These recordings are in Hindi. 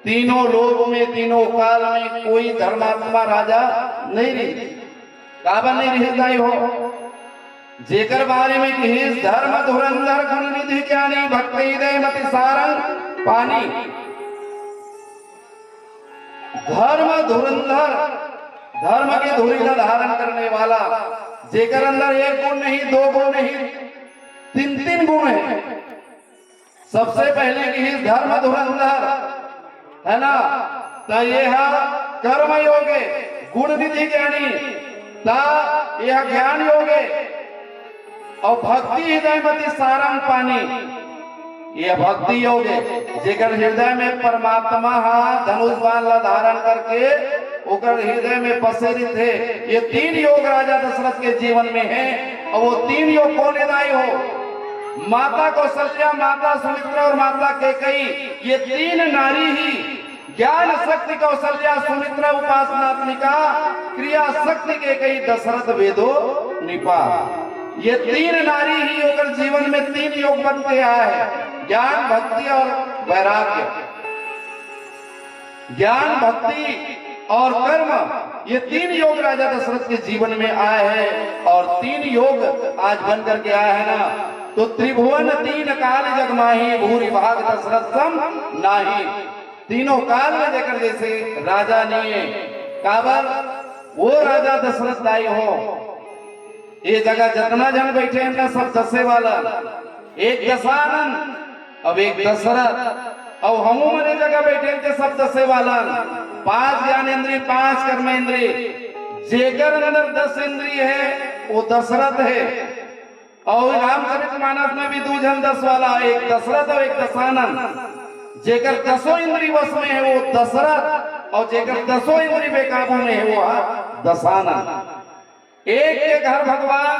तीनों लोक में तीनों काल में कोई धर्मात्मा राजा नहीं रही। काबर नहीं रही हो जेकर बारे में कि धर्म धुरंधर गुण निधि ज्ञानी भक्ति हृदय मति सारंग पानी। धर्म धुरंधर धर्म के धुरी का धारण करने वाला जेकर अंदर एक गुण नहीं दो गुण नहीं तीन तीन गुण है। सबसे पहले कि धर्म धुरंधर है ना, तो यह कर्म योगे गुण निधि ज्ञानी ता यह ज्ञान योगे और भक्ति हृदय मति सारंग पानी यह भक्ति योग है। जेकर हृदय में परमात्मा धनुष बाण धारण करके ओकर हृदय में पसेरित है। ये तीन योग राजा दशरथ के जीवन में है और वो तीन योग कौन हिदाई हो, माता कौशल्या, माता सुमित्रा और माता कैकेयी। ये तीन नारी ही ज्ञान शक्ति कौशल्या, सुमित्रा उपासनात्मिका, क्रिया शक्ति कैकेयी, दशरथ वेदो निपा। ये तीन नारी ही होकर जीवन में तीन योग बन के आया है, ज्ञान भक्ति और वैराग्य। ज्ञान भक्ति और कर्म ये तीन योग राजा दशरथ के जीवन में आए हैं और तीन योग आज बन करके आया है ना। तो त्रिभुवन तीन काल जगमाही भूरि भाग दशरथ सम नाही। तीनों काल में देखकर जैसे राजा नहीं है काबर वो राजा दशरथ दाई हो। ये जगह जितना जन बैठे हैं ना सब दसे वाला, एक दशानन अब एक दशरथ और हम मने जगह बैठे हैं सब दसे वाला। पांच ज्ञान इंद्रिय पांच कर्म इंद्रिय जेकर अंदर 10 इंद्रिय है वो दशरथ है। और रामचरितमानस में भी दो जन 10 वाला, एक दशरथ और एक दशानन। जेकर 10 इंद्रिय वश में है वो दशरथ और जेकर 10 इंद्रिय बेकाबू में है वो दशानन। एक के घर भगवान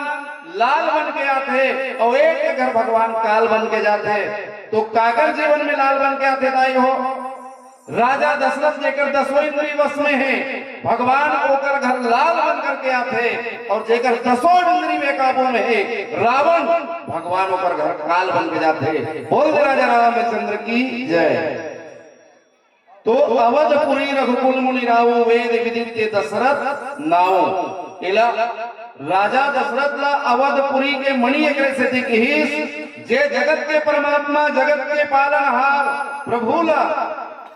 लाल बन के आते और एक के घर भगवान काल बन के जाते। तो काकर जीवन में लाल बन के आते दाई हो, राजा दशरथ जेकर 10 इंद्रिय वश में है भगवान ओकर घर लाल बन करके आते और जेकर 10 इंद्रिय बेकाबू में है रावण भगवान ओकर घर काल बन के जाते। बोल दे राजा रामचंद्र की जय। तो अवधपुरी रघुकुल मुनि राव वेद विदित दशरथ नाव इला राजा दशरथ ला अवधपुरी के मणि एक से दिखिस जे जगत के परमात्मा जगत के पालनहार प्रभु ला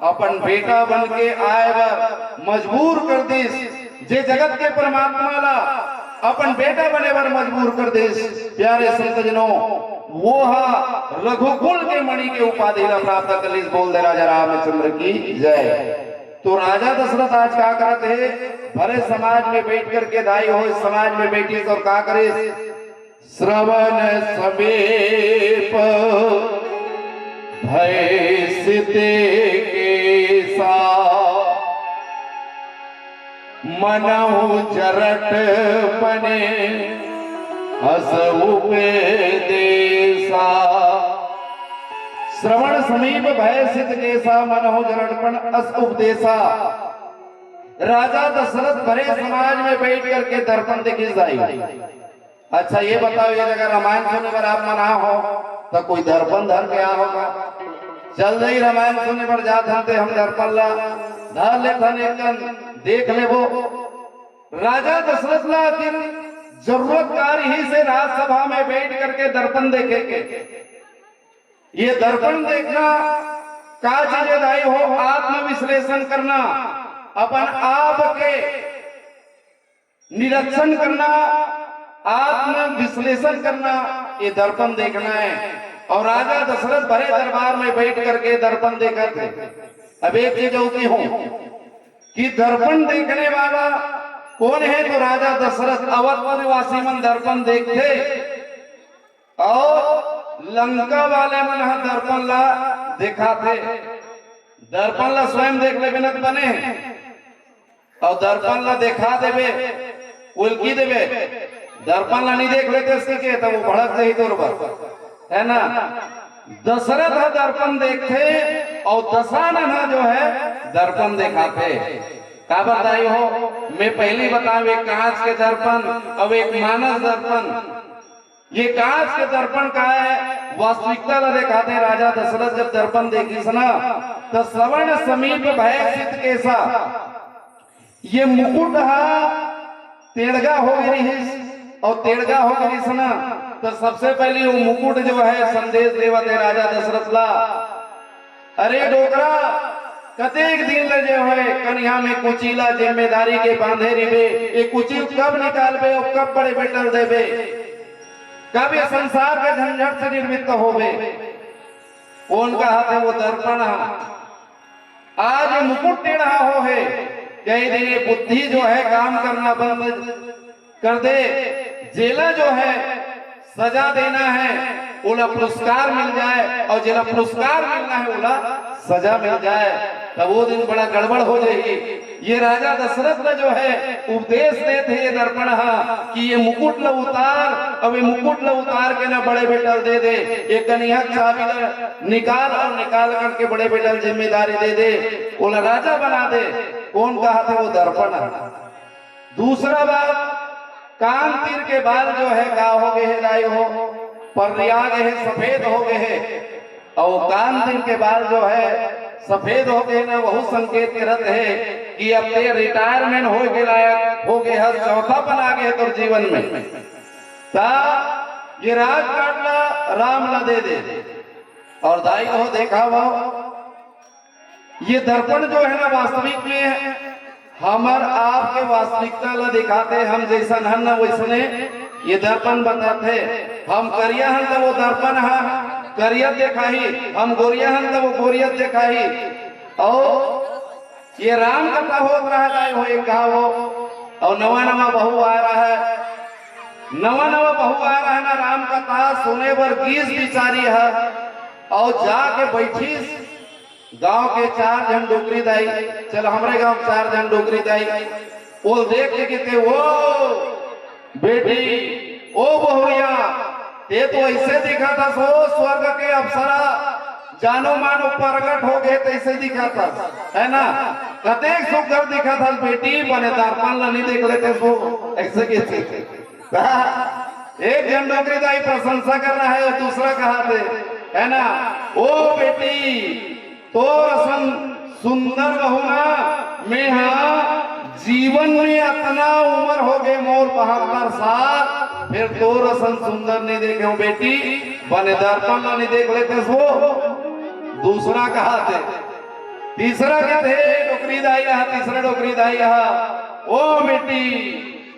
अपन बेटा बन के आए बर मजबूर कर दिस। जे जगत के परमात्मा ला अपन बेटा बने बर मजबूर कर दिस। प्यारे संत जनों वो रघुकुल के मणि के उपाधि ला प्राप्त कर लिस। बोल दे राजा रामचंद्र की जय। तो राजा दशरथ आज क्या करते है, भरे समाज में बैठ करके दाई हो समाज में बैठी और क्या करे, श्रवण समीप भय सीते के सा मनहु जरट पने हस उपदेसा। श्रवण समीप भय सिद्ध केसा मनहु जरटपन अस उपदेशा। राजा दशरथ भरे समाज में बैठ करके दर्पण देखी जाए। अच्छा ये बताओ ये जगह रामायण सुनने पर आप मना हो तो कोई दर्पण धर के आ होगा, चल रही रामायण सुनने पर जाते हम दर्पण ला धर ले धन देख ले। वो राजा दशरथ ला जरूरतकार ही से राजसभा में बैठ करके दर्पण देखेंगे। ये दर्पण देखना का चीजें दाई हो, आत्मविश्लेषण करना, अपन आप के निरीक्षण करना, आत्मविश्लेषण करना, ये दर्पण देखना है। और राजा दशरथ भरे दरबार में बैठ करके दर्पण देखा थे। अब एक चीज होती हो कि दर्पण देखने वाला कौन है, तो राजा दशरथ अवधपुर वासी मन दर्पण देखते और लंका वाले मन दर्पण ला दिखाते। दर्पण ला स्वयं देख ले बिना बने और दर्पण ला दिखा देवे उल्की देवे। दर्पण ला नहीं देख लेते उसके के तो वो भड़क जाही तोर पर है ना। दशरथ दर्पण देखते और दशानन जो है दर्पण दिखाते। क्या बताई हो, मैं पहले बताऊं एक कांच के दर्पण और एक मानस दर्पण। ये कांच के दर्पण का है वास्तविकता ला दिखाते राजा दशरथ जब दर्पण देखिस ना तो श्रवण समीप भय सिद्ध केसा ये मुकुट तेड़गा हो गई और तेड़गा हो गई ना तो सबसे पहले वो मुकुट जो है संदेश देवते राजा दशरथ ला, अरे डोकरा कतेक दिन लगे हुए कन्या में कुचीला जिम्मेदारी के बांधे रिबे, ये कुचिल कब निकालबे और कब बड़े बेटल देबे, कब ये संसार के झंझट से निर्मित होबे। कौन का हाथ है वो दर्पण, आज मुकुट टेढ़ा हो है, कई दिन ये बुद्धि जो है काम करना बंद कर दे, जेला जो है सजा देना है, ओला पुरस्कार मिल जाए और जिला पुरस्कार मिलना है ओला सजा मिल जाए, तब वो दिन बड़ा गड़बड़ हो जाएगी। ये राजा दशरथ ने जो है उपदेश देते ये दर्पण कि ये मुकुट ल उतार, अब ये मुकुट ल उतार के ना बड़े बेटल दे दे, ये कन्या चाबी निकाल और निकाल करके बड़े बेटल जिम्मेदारी दे दे, ओला राजा बना दे। कौन कहा था वो दर्पण। दूसरा बात, कान तीर के बाल जो है का हो गए है राय हो, पर्याग है सफेद हो गए है, और कान तीर के बाल जो है सफेद हो गए ना, वह संकेत करत है कि अब ते रिटायरमेंट हो के लायक हो गए है, चौथा बना गए तो जीवन में ता ये राज काटला राम ला दे दे। और दाई हो देखा वो ये दर्पण जो है ना वास्तविक में हमार आपके वास्तविकता ला दिखाते, हम जैसा हन ना वैसने ये दर्पण बताते, हम करिया हन तो वो दर्पण है करिया दिखाई, हम गोरिया हन तो वो गोरियत दिखाई। और ये राम कथा हो रहा है हो एक कहा वो, और नवा नवा बहू आ रहा है, नवा नवा बहू आ रहा है ना, राम कथा सुने पर गीस बिचारी है, और जाके बैठी गांव के 4 जन डोकरी दाई, चल हमारे गांव 4 जन डोकरी दाई, वो देख के कहते वो बेटी ओ बहुरिया ये तो ऐसे दिखा था सो स्वर्ग के अप्सरा जानो मानो प्रगट हो गए तैसे दिखा था, है ना, कतेक सुंदर दिखा था बेटी, बने दर्पण नहीं देख लेते सो ऐसे कैसे। एक जन डोकरी दाई प्रशंसा कर रहा है, दूसरा कहा थे, है ना, ओ बेटी तो रसन सुंदर बहुना में जीवन में इतना उम्र हो गए मोर 72 साल, फिर तो रसन सुंदर नहीं देखे हो बेटी, बने दर्पण नहीं देख लेते सो। दूसरा कहा थे, तीसरा क्या थे डोकरी दाई रहा, तीसरा डोकरी दाई रहा, ओ बेटी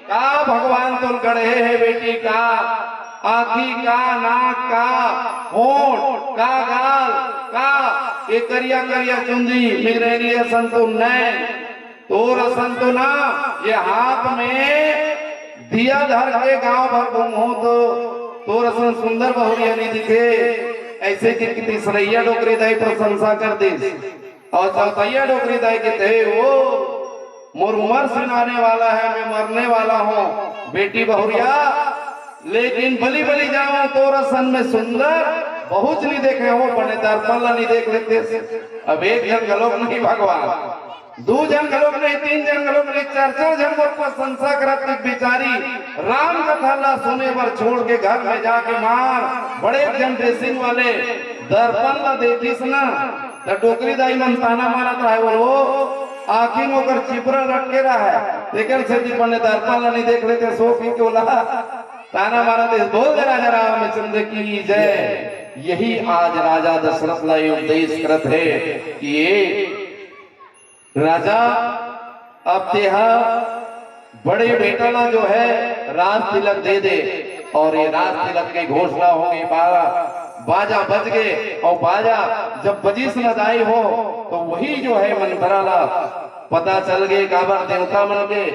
का भगवान तो गढ़े है बेटी, का आँखी का नाक का होंठ का गाल का ये करिया करिया चुंदी मिगरेली संतो नैन तोर संतो ना, ये हाथ में दिया धर के गांव भर घूम हो तो तोर सन सुंदर बहुरिया नहीं दिखे। ऐसे की तीसरैया डोकरी दाई प्रशंसा कर दी, और चौथैया डोकरी दाई कहते वो मोर उम्र सुनाने वाला है, मैं मरने वाला हूँ बेटी बहुरिया, लेकिन बली बली जाऊं तो रसन में सुंदर बहुत नहीं देखे हो, बने दर्पण नहीं देख लेते। अब एक जन गलोक नहीं भगवान, 2 जन गलोक नहीं, 3 जन गलोक नहीं, 4 जन को प्रशंसा करत बिचारी राम कथा ला सुने पर छोड़ के घर में जाके मार बड़े जन ड्रेसिंग वाले दर्पण ला देखिस ना तो डोकरी दाई मन ताना मारत रहे, वो आखिर में होकर चिपरा लटके रहा है, लेकिन से बने दर्पण नहीं देख लेते सो पी के बोला ताना मारा दे। बोल दे राजा रामचंद्र की जय। यही आज राजा दशरथ ला उपदेश करत है कि ये राजा अब तेहा बड़े बेटा ला जो है राज तिलक दे दे, और ये राज तिलक की घोषणा हो गई, बाजा बज गए, और बाजा जब बजिस लदाई हो तो वही जो है मंत्रा ला पता चल गए, काबर देवता मन के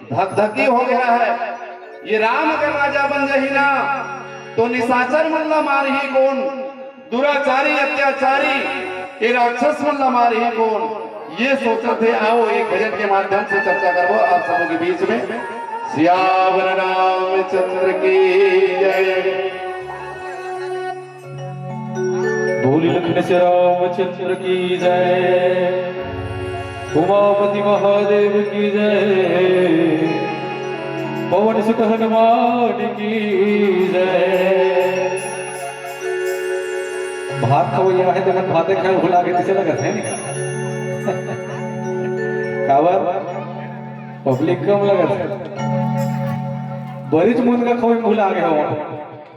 धक धकी हो गया है। ये राम अगर राजा बन जाही ना तो निशाचर मल्ला मार ही कौन, दुराचारी अत्याचारी ये राक्षस मल्ला मार ही कौन, ये सोचा थे। आओ एक भजन के माध्यम से चर्चा करो आप सबों के बीच में। सियावर रामचंद्र की जय, भोली लखन से रामचंद्र की जय, उमापति महादेव की जय, पवन सुत हनुमान की जय। भात खाओ या है तो मन भाते खाए भुला के तिसे लगत है नहीं कावर पब्लिक कम लगत है बरिच मुन का खाओ भुला गए हो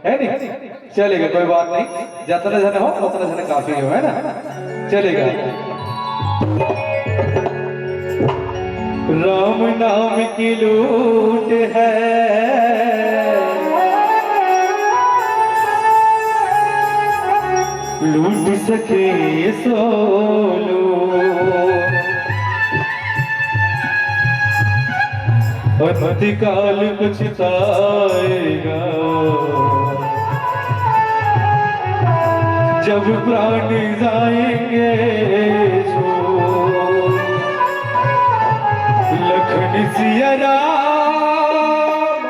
है नहीं चलेगा कोई बात नहीं जितना जन हो उतना जन काफी हो है ना चलेगा राम नाम की लूट है लूट सके सो लो अंतकाल पछताएगा जब प्राण जाएंगे लखन सिया राम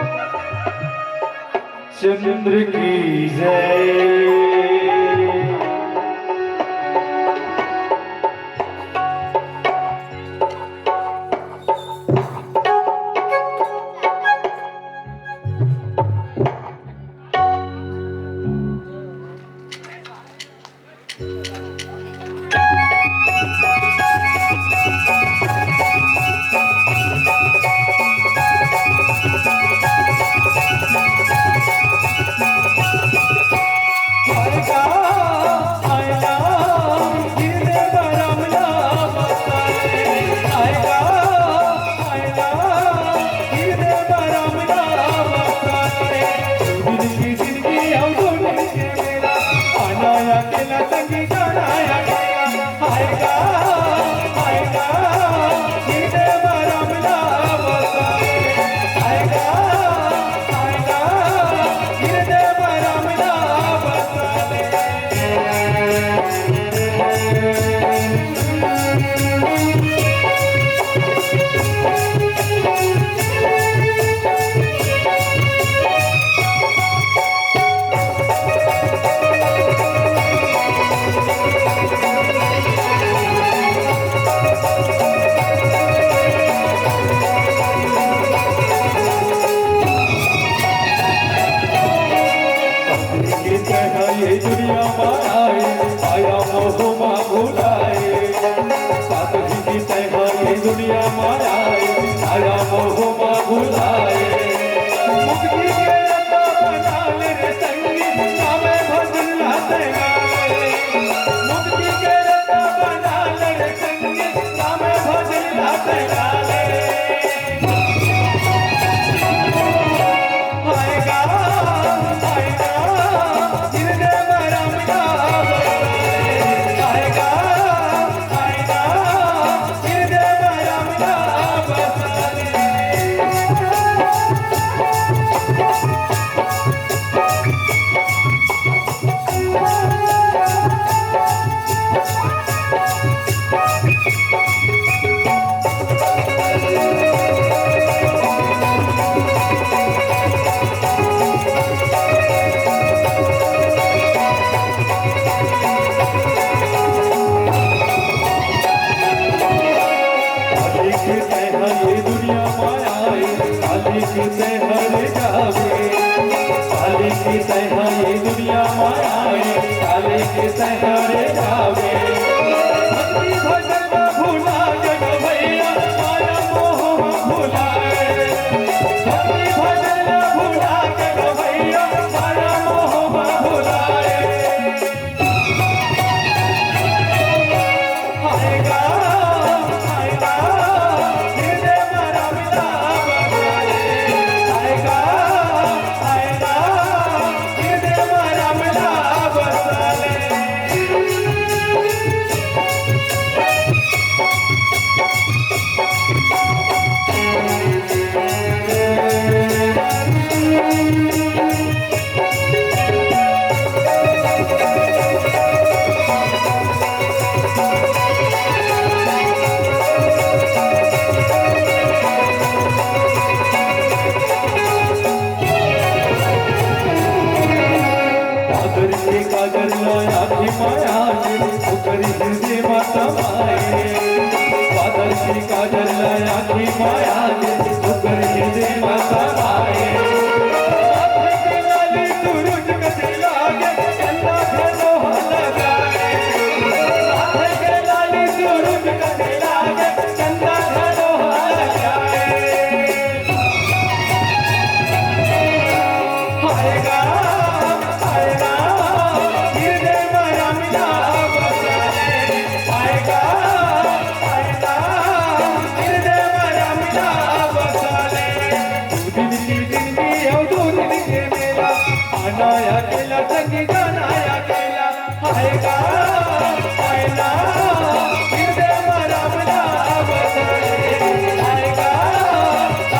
चंद्र की जय दुनिया माराए आया मोह मा भुलाए मुक्ति के रत्ता बना ले रे संगी नामे भजन लाते गाए मुक्ति के रत्ता बना ले रे संगी नामे भजन लाते गाए आएगा आएगा जिंदे बरम का आएगा आएगा जिंदे बरम का दुनिया मायाए काले के सहरे जावे भक्ति भजन भुला जग भैया माया मोह भुलाए भक्ति भजन भुला जग भैया माया मोह भुलाए आएगा आएगा जिंदे मरा मिला आएगा आएगा काजल लाया की माया उकरी हृदय माता माए बादल की काजल लाया की माया उकरी हृदय माता माए सूरज गति लागे चंदा घनो लगा कथे लागे चंदा घरो हार जाए आएगा आएगा हृदय माया मिला बसाए आएगा आएगा हृदय माया मिला बसाए दो दिन की जिंदगी और 2 दिन के मेला आना अकेला संगी गाना अकेला आएगा आएगा हृदय माया मिला बसाए आएगा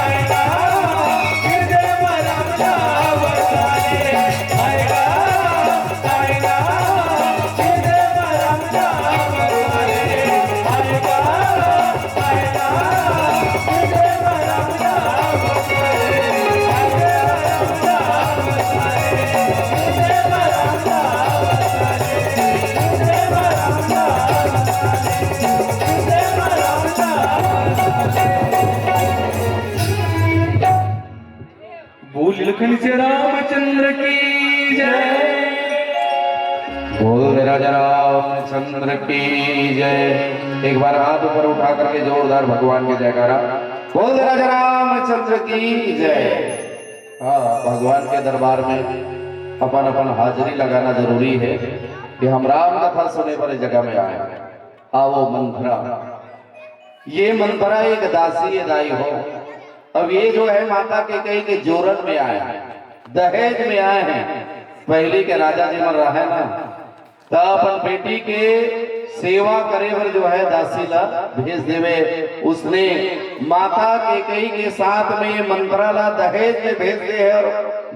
आएगा हृदय माया मिला बसाए आएगा आएगा हृदय माया मिला बसाए आएगा आएगा हृदय माया मिला बसाए बोल लखन से रामचंद्र की जय बोल राजा रामचंद्र की जय। एक बार हाथ ऊपर उठा करके जोरदार भगवान के जयकारा। बोल राजा रामचंद्र की जय। हाँ, भगवान के दरबार में अपन अपन हाजिरी लगाना जरूरी है कि हम राम कथा सुने पर इस जगह में आए। आओ मंथरा, ये मंथरा एक दासी दाई हो। अब ये जो है माता के कई के जोरन में आए हैं, दहेज में आए हैं। पहले के राजा जी मर रहा है ना, तो अपन बेटी के सेवा करे पर जो है दासी ला भेज देवे। उसने माता के कई के साथ में ये मंत्रा ला दहेज में भेज दे है और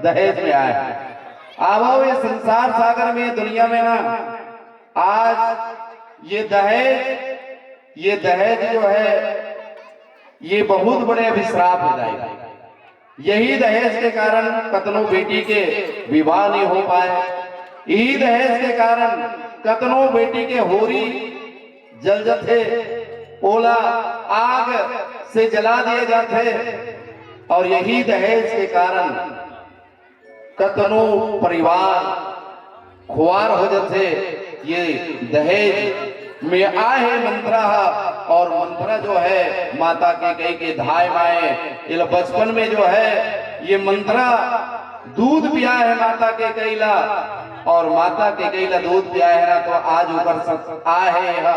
दहेज में आए हैं। आओ ये संसार सागर में दुनिया में ना आज ये दहेज जो है ये बहुत बड़े अभिश्राप हो जाएगा। यही दहेज के कारण कतनों बेटी के विवाह नहीं हो पाए। यही दहेज के कारण कतनों बेटी के होरी जल जाते, ओला आग से जला दिए जाते। और यही दहेज के कारण कतनों परिवार खुआर हो जाते। ये दहेज में आए मंत्रा, और मंत्रा जो है माता के कई के धाय माए। ये बचपन में जो है ये मंत्रा दूध पिया है माता के कैला, और माता के कैला दूध पिया है ना, तो आज ऊपर सब आए है।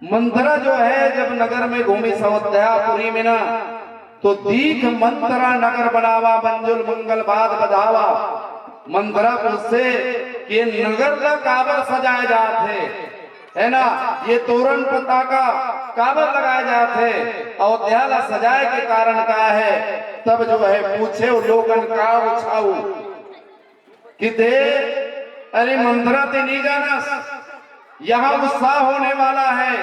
मंत्रा जो है जब नगर में घूमी सवध्यापुरी में ना, तो दीख मंत्रा नगर बनावा बंजुल मंगल बाद बधावा। मंत्रा पूछे कि नगर का काबर सजाए जाते है ना, ये तोरण पताका काबर लगाए जाते, अयोध्या ला सजाए के कारण का है। तब जो है पूछे लोगन का उछाऊ कि दे अरे मंत्रा ते नहीं जाना, यहाँ उत्साह होने वाला है।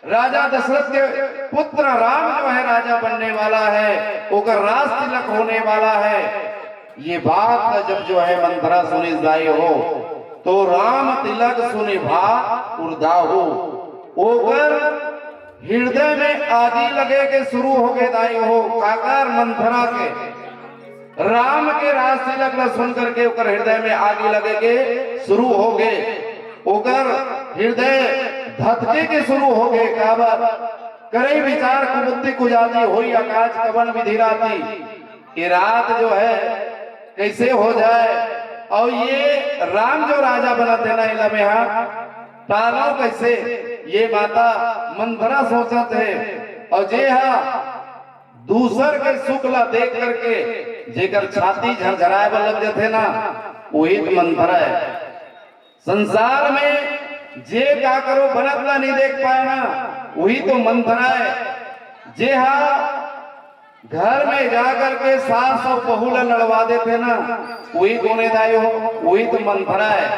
राजा दशरथ के पुत्र राम जो है राजा बनने वाला है, ओकर राज तिलक होने वाला है। ये बात जब जो है मंत्रा सुनी जाई हो, तो राम तिलक सुने भा उर्दाहो, ओकर हृदय में आदि लगे के शुरू हो गए दाई हो। काकर मंथरा के राम के राज तिलक ला सुन करके ओकर हृदय में आगे लगे के शुरू हो गए। ओकर हृदय धधके के शुरू हो गए। काबर करे विचार कुबुद्धि कुजाती होई आकाश कवन विधि राती। ये रात जो है कैसे हो जाए, और ये राम जो राजा बना देना इला में हाँ टालो कैसे, ये माता मंथरा सोचत है। और जे हा दूसर के शुक्ला देख करके जेकर छाती झरझराए लग जाते ना, वही तो मंथरा है। संसार में जे क्या करो बनतला नहीं देख पाए ना, वही तो मंथरा है। जे हा घर में जाकर के सास और बहू लड़वा देते ना, वही कोने दाई हो, वही तो मंथरा है।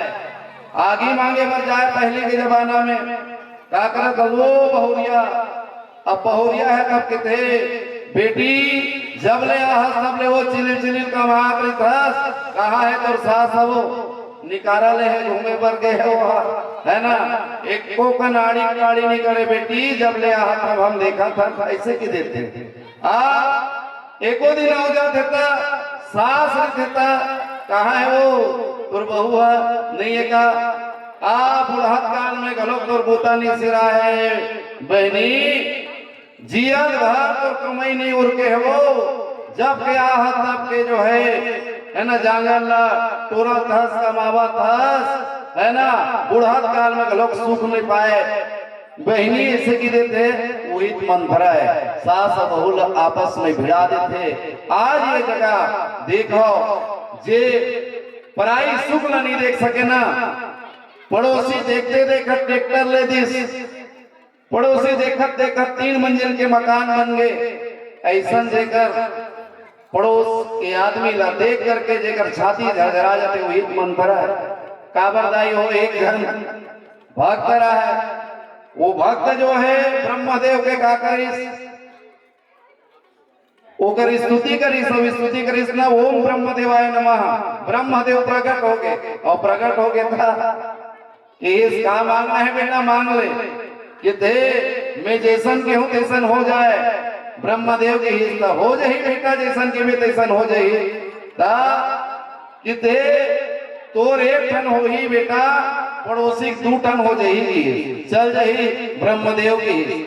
आगे मांगे मर जाए पहले के जमाना में क्या करत वो बहुरिया, अब बहुरिया है तब किते बेटी जब ले आह तब ले वो चिलिल चिलिल का कहा है तो सास वो निकारा ले है घूमे पर गए है वहाँ है ना। एक को का नाड़ी नहीं करे बेटी जब ले आह तब हम देखा था ऐसे की देते एको दिन हो जाते था सास रहता कहा है वो तुर बहू है नहीं है का आ बुढ़त काल में गलोक तोर बूता नहीं सिरा है बहनी जियल भर तो कमाई नहीं उड़के है वो जब के आह तब के जो है ना जांगल ला टोरा थस कमावा थस है ना बुढ़त काल में गलोक सुख नहीं पाए बहनी ऐसे की देते वही मन भरा है सास और बहू आपस में भिड़ा देते। आज ये जगह देखो जे पराई सुख ला नहीं देख सके ना पड़ोसी देखते देखत ट्रैक्टर ले दिस पड़ोसी देखत देखत 3 मंजिल के मकान बन गए ऐसा जेकर पड़ोस के आदमी ला देख करके जेकर छाती झरझरा जाते वही मन भरा है काबरदाई हो एक जन भक्त रहा है वो भक्त जो है ब्रह्मदेव के का करिस ओकर स्तुति करिस और स्तुति करिस ना ओम ब्रह्मदेवाय नमः ब्रह्मदेव प्रकट हो गए और प्रकट हो गया था कि इस का मांगना है बेटा मांग ले कि दे मैं जैसन के हूं तैसन हो जाए ब्रह्मदेव के हिस्सा हो जाही बेटा जैसन के भी तैसन हो जाही ता कि दे तोर 1 टन हो ही बेटा पड़ोसी 2 टन हो जाही चल जाही ब्रह्मदेव की